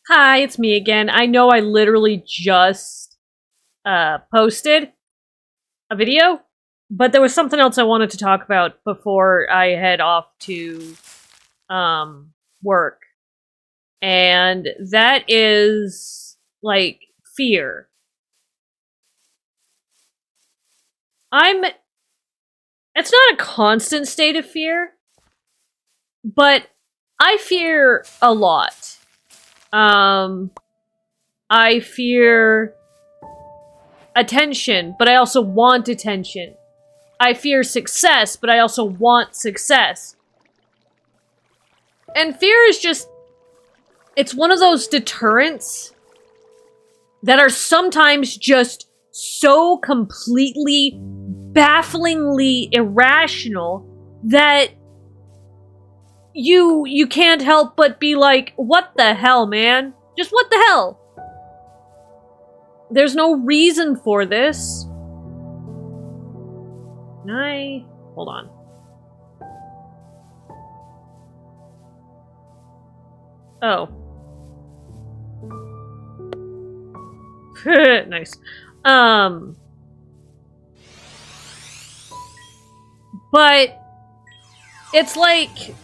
Hi, it's me again. I know I literally just posted a video, but there was something else I wanted to talk about before I head off to work. And that is like fear. I'm it's not a constant state of fear, but I fear a lot. Um I fear attention, but I also want attention. I fear success, but I also want success. And fear is just, it's one of those deterrents that are sometimes just so completely, bafflingly irrational that you can't help but be like, what the hell, man? Just what the hell? There's no reason for this. Hold on. Oh. Nice. But it's like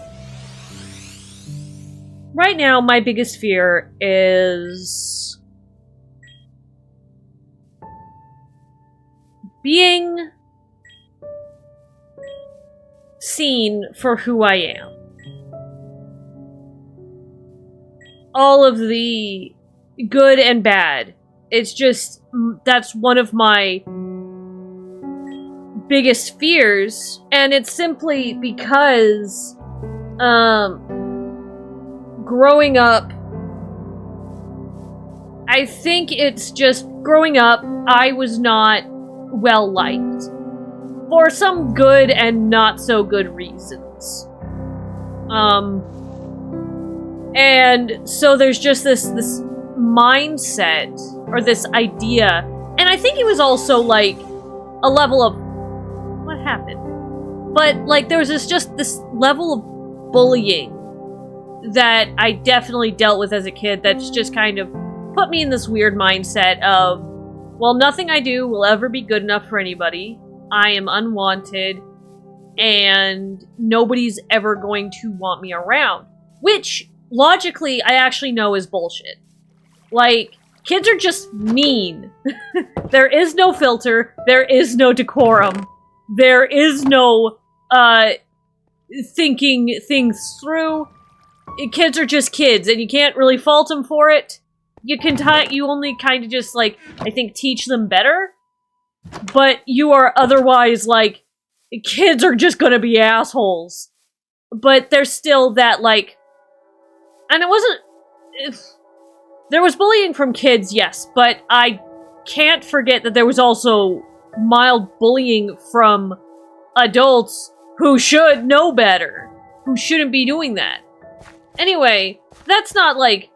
right now my biggest fear is being seen for who I am. All of the good and bad. It's just, that's one of my biggest fears, and it's simply because, growing up, I think it's just, growing up, I was not well liked. For some good and not so good reasons. And so there's just this mindset, or this idea, and I think it was also like a level of what happened, but like there was this level of bullying that I definitely dealt with as a kid that's just kind of put me in this weird mindset of, well, nothing I do will ever be good enough for anybody. I am unwanted, and nobody's ever going to want me around, which logically, I actually know is bullshit. Like, kids are just mean. There is no filter. There is no decorum. There is no, thinking things through. Kids are just kids, and you can't really fault them for it. You only kind of just, like, I think teach them better. But you are otherwise, like, kids are just gonna be assholes. But there's still that, like, and it wasn't... There was bullying from kids, yes, but I can't forget that there was also mild bullying from adults who should know better, who shouldn't be doing that. Anyway, that's not like...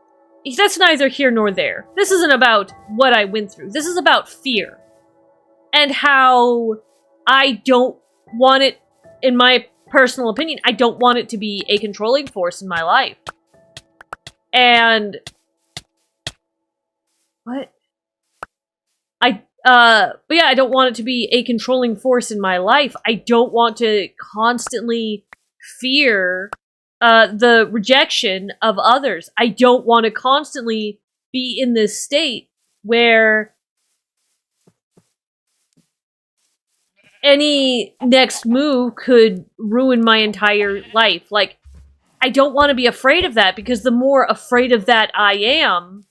That's neither here nor there. This isn't about what I went through. This is about fear. And how I don't want it, in my personal opinion, I don't want it to be a controlling force in my life. And... What? But yeah, I don't want it to be a controlling force in my life. I don't want to constantly fear the rejection of others. I don't want to constantly be in this state where any next move could ruin my entire life. Like, I don't want to be afraid of that, because the more afraid of that I am,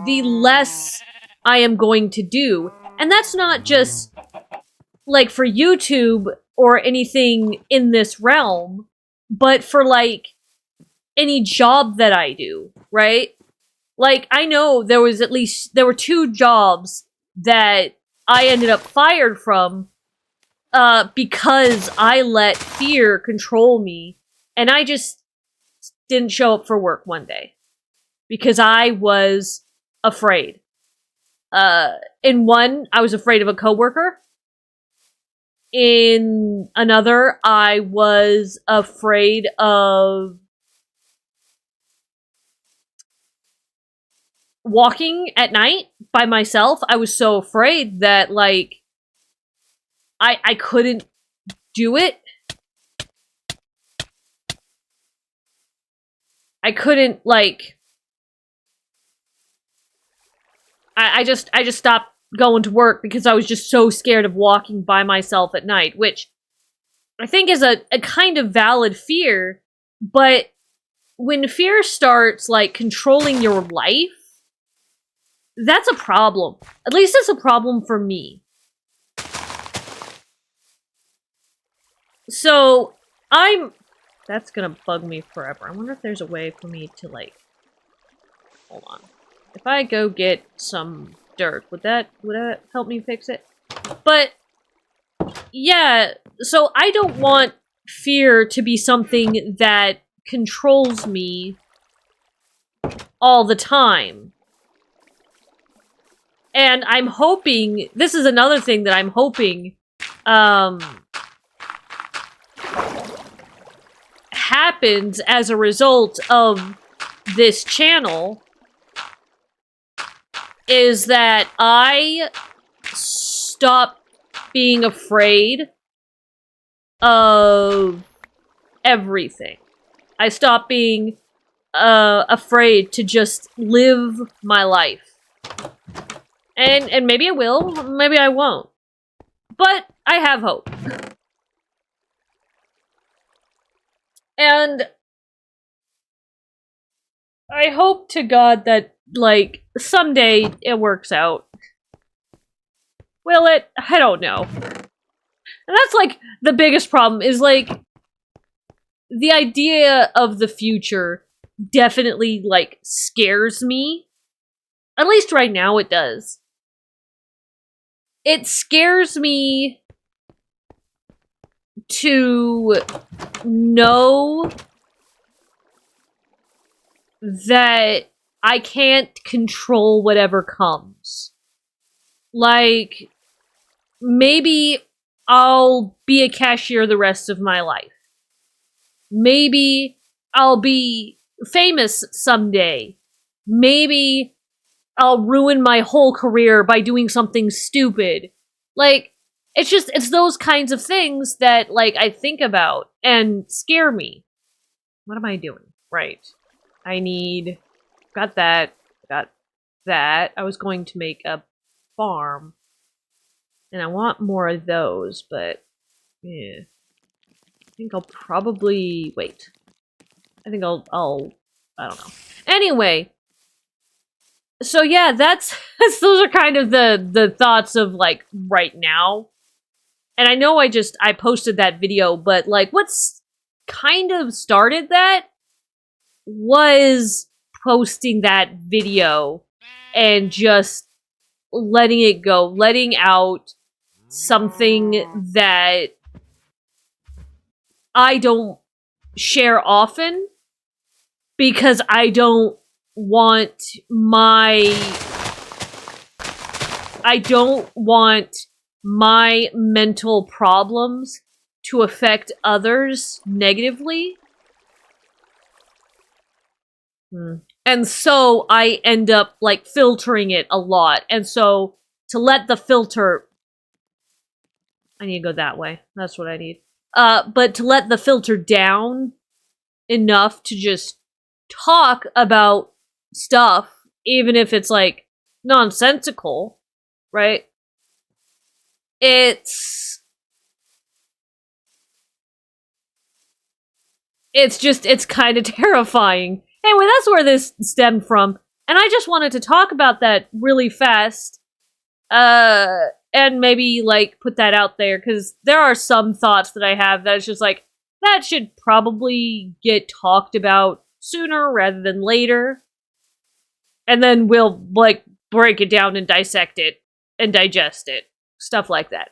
the less I am going to do. And that's not just, like, for YouTube or anything in this realm, but for, like, any job that I do, right? Like, I know there were 2 jobs that I ended up fired from, because I let fear control me, and I just didn't show up for work one day. Because I was afraid. In one, I was afraid of a coworker. In another, I was afraid of walking at night by myself, I was so afraid that, like, I couldn't do it. I couldn't, like... I just stopped going to work because I was just so scared of walking by myself at night, which I think is a kind of valid fear, but when fear starts, like, controlling your life, that's a problem. At least it's a problem for me. So, that's gonna bug me forever. I wonder if there's a way for me to, like... Hold on. If I go get some dirt, would that help me fix it? But, yeah, so I don't want fear to be something that controls me all the time. And I'm hoping, this is another thing that I'm hoping, happens as a result of this channel, is that I stop being afraid of everything. I stop being afraid to just live my life. And maybe I will, maybe I won't. But I have hope. And I hope to God that, like, someday it works out. Will it? I don't know. And that's, like, the biggest problem, is, like, the idea of the future definitely, like, scares me. At least right now it does. It scares me to know that I can't control whatever comes. Like, maybe I'll be a cashier the rest of my life. Maybe I'll be famous someday. Maybe I'll ruin my whole career by doing something stupid. Like, it's those kinds of things that, like, I think about and scare me. What am I doing? Right. Got that. I was going to make a farm. And I want more of those, but, yeah. I think I'll probably, wait. I think I don't know. Anyway. So yeah, those are kind of the thoughts of, like, right now. And I know I posted that video, but, like, what's kind of started that was posting that video and just letting it go, letting out something that I don't share often because I don't want my mental problems to affect others negatively. And so I end up, like, filtering it a lot. And so to let the filter... I need to go that way. That's what I need. But to let the filter down enough to just talk about stuff, even if it's, like, nonsensical, right? It's kind of terrifying. Anyway, that's where this stemmed from. And I just wanted to talk about that really fast. And maybe, like, put that out there, because there are some thoughts that I have that it's just like, that should probably get talked about sooner rather than later. And then we'll, like, break it down and dissect it and digest it. Stuff like that.